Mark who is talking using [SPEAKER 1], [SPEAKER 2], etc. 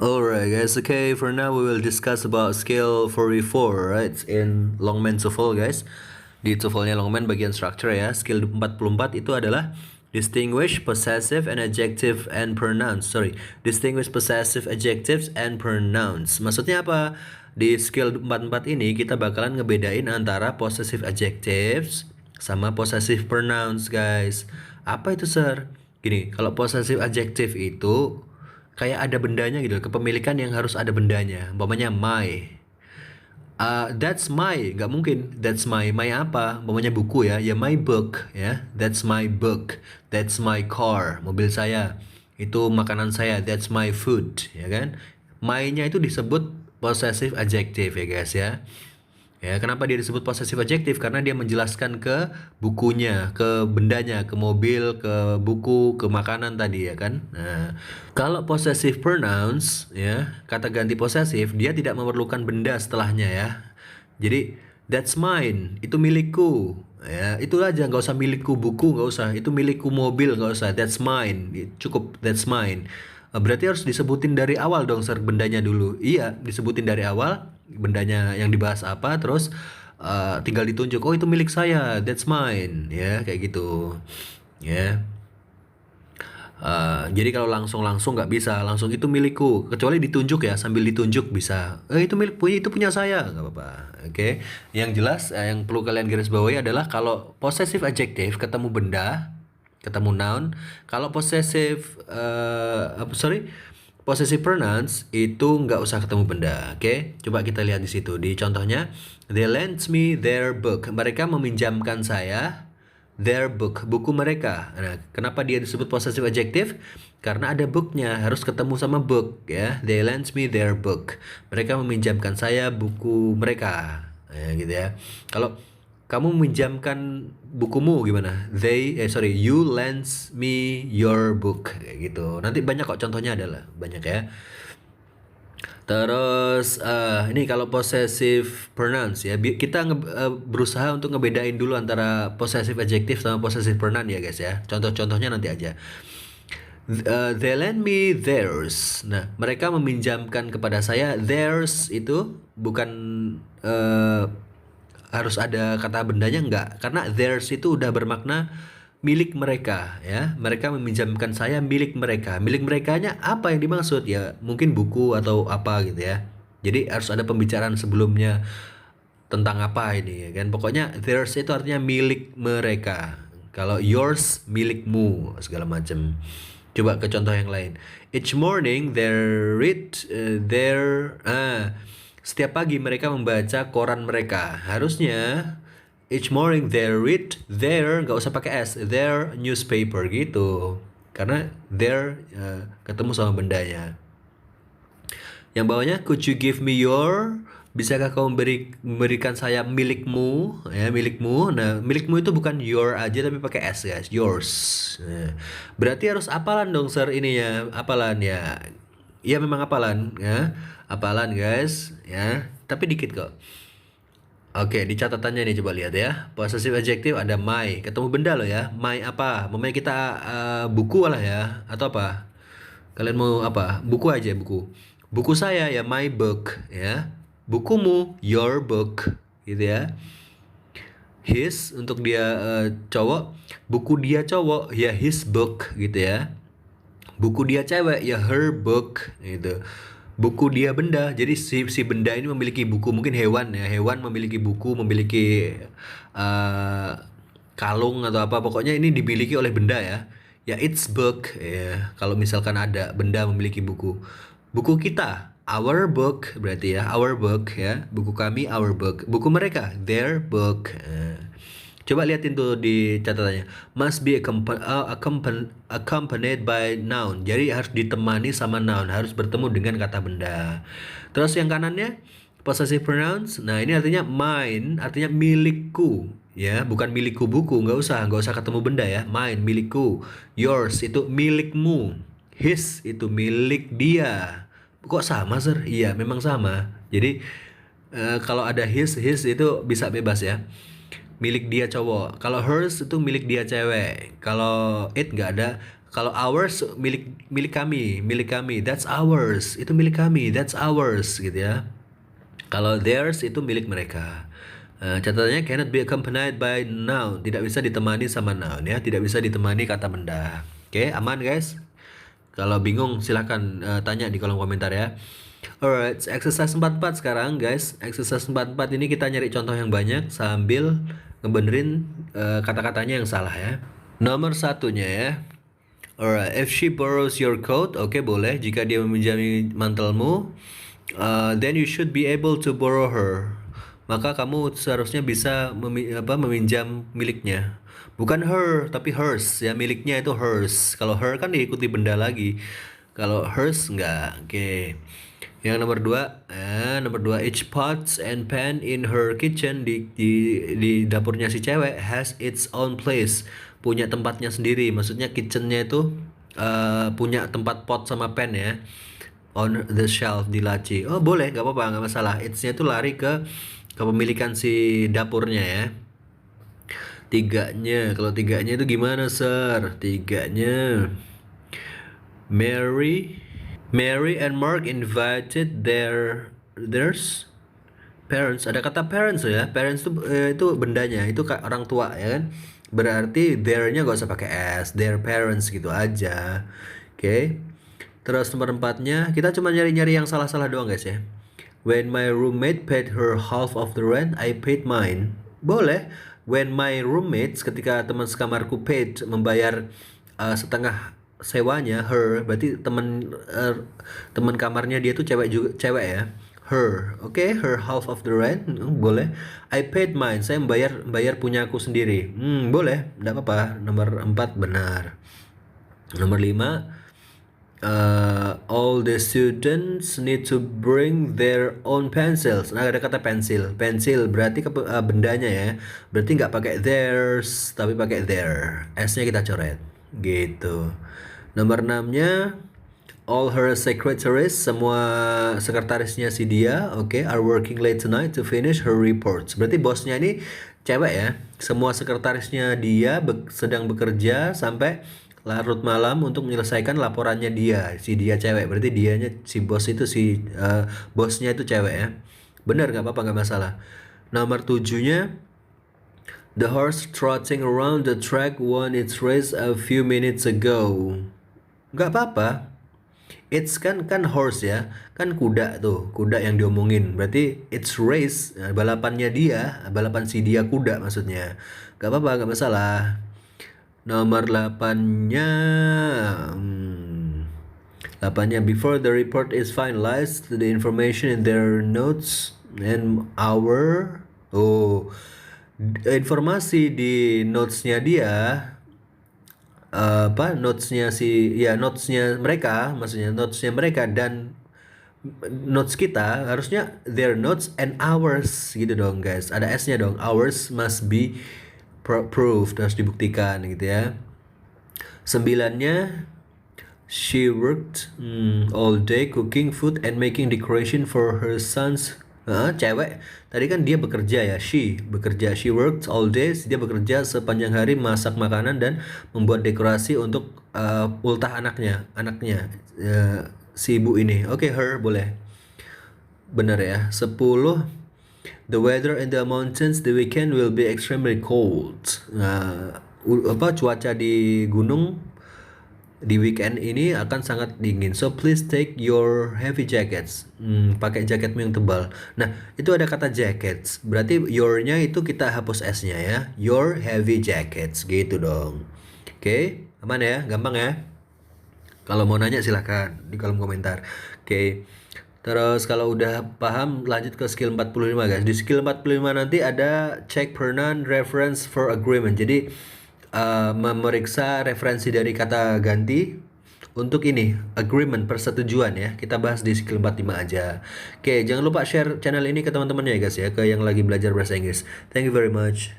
[SPEAKER 1] Alright guys, okay, for now we will discuss about skill 44, right? In Longman TOEFL guys. Di TOEFL-nya Longman bagian structure ya. Skill 44 itu adalah distinguish possessive and adjective and pronouns. Distinguish possessive adjectives and pronouns. Maksudnya apa? Di skill 44 ini kita bakalan ngebedain antara possessive adjectives sama possessive pronouns guys. Apa itu sir? Gini, kalau possessive adjective itu kayak ada bendanya gitu, kepemilikan yang harus ada bendanya. Umpamanya my. That's my, nggak mungkin. That's my apa? Umpamanya buku ya, ya my book ya. That's my book. That's my car, mobil saya. Itu makanan saya. That's my food, ya kan? My-nya itu disebut possessive adjective ya guys ya. Ya, kenapa dia disebut possessive adjective? Karena dia menjelaskan ke bukunya, ke bendanya, ke mobil, ke buku, ke makanan tadi ya kan. Nah, kalau possessive pronouns ya, kata ganti possessive, dia tidak memerlukan benda setelahnya ya. Jadi that's mine, itu milikku. Ya, itu aja, nggak usah milikku buku, nggak usah. Itu milikku mobil, nggak usah. That's mine, cukup that's mine. Berarti harus disebutin dari awal dong, sir, bendanya dulu. Iya, disebutin dari awal, bendanya yang dibahas apa, terus tinggal ditunjuk, oh itu milik saya, that's mine, ya kayak gitu, ya. Jadi kalau langsung nggak bisa, langsung itu milikku, kecuali ditunjuk ya, sambil ditunjuk bisa. Itu milik punya, itu punya saya, nggak apa-apa. Oke. Yang jelas, yang perlu kalian garis bawahi adalah kalau possessive adjective ketemu benda, ketemu noun. Kalau possessive pronouns itu nggak usah ketemu benda. Oke. Coba kita lihat di situ di contohnya. They lent me their book. Mereka meminjamkan saya their book, buku mereka. Nah, kenapa dia disebut possessive adjective? Karena ada booknya, harus ketemu sama book ya. They lent me their book. Mereka meminjamkan saya buku mereka. Gitu ya. Kalau kamu meminjamkan bukumu gimana? You lends me your book kayak gitu. Nanti banyak kok contohnya adalah banyak ya. Terus ini kalau possessive pronouns ya, kita berusaha untuk ngebedain dulu antara possessive adjective sama possessive pronoun ya guys ya. Contoh-contohnya nanti aja. They lend me theirs. Nah, mereka meminjamkan kepada saya. Theirs itu bukan harus ada kata bendanya, enggak, karena theirs itu udah bermakna milik mereka ya. Mereka meminjamkan saya milik mereka. Milik merekanya apa yang dimaksud ya? Mungkin buku atau apa gitu ya. Jadi harus ada pembicaraan sebelumnya tentang apa ini ya kan. Pokoknya theirs itu artinya milik mereka. Kalau yours milikmu segala macam. Coba ke contoh yang lain. Each morning they read setiap pagi mereka membaca koran mereka. Harusnya each morning they read their, nggak usah pakai s, their newspaper gitu. Karena their ketemu sama bendanya. Yang bawahnya, could you give me your, bisakah kau memberikan saya milikmu ya, milikmu. Nah, milikmu itu bukan your aja tapi pakai s guys, yours. Nah, berarti harus hafalan dong sir ini ya, hafalan ya. Iya memang hafalan ya, hafalan guys ya, tapi dikit kok. Oke, di catatannya nih coba lihat ya. Possessive adjective ada my, ketemu benda loh ya. My apa? Mamanya kita buku lah ya, atau apa? Kalian mau apa? Buku aja, buku. Buku saya ya my book ya. Bukumu your book gitu ya. His untuk dia cowok, buku dia cowok ya his book gitu ya. Buku dia cewek ya her book gitu. Buku dia benda, jadi si benda ini memiliki buku. Mungkin hewan ya, hewan memiliki buku, memiliki uh, kalung atau apa, pokoknya ini dimiliki oleh benda ya. Ya its book ya, kalau misalkan ada benda memiliki buku. Buku kita our book berarti ya, our book ya, buku kami our book, buku mereka their book. Coba liatin tuh di catatannya. Must be accompanied by noun. Jadi harus ditemani sama noun, harus bertemu dengan kata benda. Terus yang kanannya possessive pronouns. Nah, ini artinya mine, artinya milikku. Ya, bukan milikku buku, nggak usah ketemu benda ya. Mine, milikku. Yours itu milikmu. His itu milik dia. Kok sama, sir? Iya, memang sama. Jadi kalau ada his itu bisa bebas ya. Milik dia cowok. Kalau hers itu milik dia cewek. Kalau it nggak ada. Kalau ours milik milik kami, that's ours. Itu milik kami, that's ours gitu ya. Kalau theirs itu milik mereka. Catatannya cannot be accompanied by noun, tidak bisa ditemani sama noun ya, tidak bisa ditemani kata benda. Oke, aman guys? Kalau bingung silahkan tanya di kolom komentar ya. Alright, exercise 44 sekarang guys. Exercise 44 ini kita nyari contoh yang banyak sambil ngebenerin kata-katanya yang salah ya. Nomor satunya ya. Alright, if she borrows your coat, oke boleh. Jika dia meminjami mantelmu, then you should be able to borrow her. Maka kamu seharusnya bisa meminjam miliknya. Bukan her, tapi hers ya. Miliknya itu hers. Kalau her kan diikuti benda lagi. Kalau hers enggak. Oke. Yang nomor dua, each pots and pan in her kitchen di dapurnya si cewek has its own place, punya tempatnya sendiri. Maksudnya kitchennya itu punya tempat pot sama pan ya, on the shelf, di laci. Oh boleh, nggak apa-apa, nggak masalah. It's-nya itu lari ke kepemilikan si dapurnya ya. Kalau tiganya itu gimana sir? Tiganya, Mary and Mark invited their parents. Ada kata parents ya. Parents itu bendanya, itu orang tua ya kan. Berarti their-nya gak usah pakai s, their parents gitu aja. Oke. Terus nomor 4-nya kita cuma nyari-nyari yang salah-salah doang guys ya. When my roommate paid her half of the rent, I paid mine. Boleh. When my roommates, ketika teman sekamarku paid, membayar setengah sewanya, her, berarti teman kamarnya dia tuh cewek ya, her. Oke, her half of the rent, boleh. I paid mine, saya membayar punya aku sendiri. Boleh, enggak apa-apa. Nomor 4 benar. Nomor 5, all the students need to bring their own pencils. Nah, ada kata pensil berarti bendanya ya, berarti nggak pakai theirs tapi pakai their, s-nya kita coret gitu. Nomor 6-nya, all her secretaries, semua sekretarisnya si dia, are working late tonight to finish her reports. Berarti bosnya ini cewek ya. Semua sekretarisnya dia sedang bekerja sampai larut malam untuk menyelesaikan laporannya dia. Si dia cewek, berarti dianya, si bos itu, bosnya itu cewek ya. Benar, nggak apa-apa, nggak masalah. Nomor 7-nya, the horse trotting around the track won its race a few minutes ago. Nggak apa-apa. It's kan horse ya, kan kuda tuh, kuda yang diomongin. Berarti it's race, balapan si dia kuda maksudnya. Nggak apa-apa, nggak masalah. Nomor 8-nya, before the report is finalized, the information in their notes and informasi di notesnya dia, notesnya mereka dan notes kita harusnya their notes and ours gitu dong guys. Ada s-nya dong, ours must be proved, harus dibuktikan gitu ya. 9-nya, she worked all day cooking food and making decoration for her sons. Cewek tadi kan dia bekerja ya, she worked all day, dia bekerja sepanjang hari masak makanan dan membuat dekorasi untuk ultah anaknya, si ibu ini. Her boleh, benar ya. 10, the weather in the mountains the weekend will be extremely cold. Cuaca di gunung di weekend ini akan sangat dingin. So please take your heavy jackets. Pakai jaketmu yang tebal. Nah, itu ada kata jackets. Berarti your-nya itu kita hapus s-nya ya. Your heavy jackets gitu dong. Oke, aman ya? Gampang ya? Kalau mau nanya silahkan di kolom komentar. Terus kalau udah paham, lanjut ke skill 45 guys. Di skill 45 nanti ada check pronoun reference for agreement. Jadi memeriksa referensi dari kata ganti untuk ini agreement, persetujuan ya. Kita bahas di skill 45 aja. Jangan lupa share channel ini ke teman-temannya ya guys ya, ke yang lagi belajar bahasa Inggris. Thank you very much.